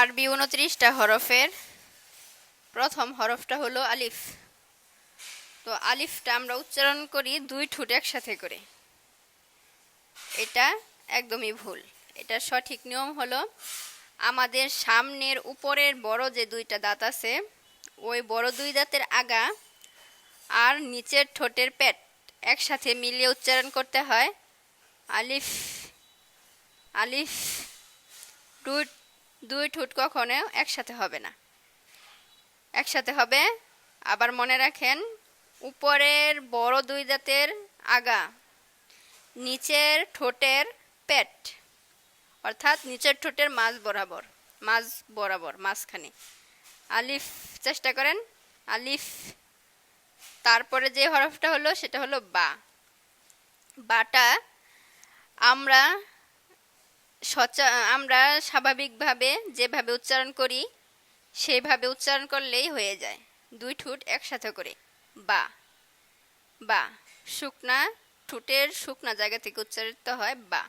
আরবি 29টা হরফের প্রথম হরফটা হলো আলিফ। তো আলিফটা আমরা উচ্চারণ করি দুই ঠোঁট একসাথে করে। এটা একদমই ভুল। এটা সঠিক নিয়ম হলো আমাদের সামনের উপরের বড় যে দুইটা দাঁত আছে, ওই বড় দুই দাঁতের আগা আর নিচের ঠোঁটের পেট একসাথে মিলিয়ে উচ্চারণ করতে হয় আলিফ। আলিফ। দুই দুই ঠোঁট কখনো একসাথে হবে না, একসাথে হবে। আবার মনে রাখেন, উপরের বড় দুই দাঁতের আগা, নিচের ঠোঁটের পেট, অর্থাৎ নিচের ঠোঁটের মাঝ বরাবর মাঝখানে আলিফ। চেষ্টা করেন আলিফ। তারপরে যে হরফটা হলো সেটা হলো বা। বাটা আমরা আমরা স্বাভাবিকভাবে যেভাবে উচ্চারণ করি সেইভাবে উচ্চারণ করলেই হয়ে যায়, দুই ঠোঁট একসাথে করে বা। বা শুকনা ঠোঁটের শুকনা জায়গা থেকে উচ্চারিত হয় বা।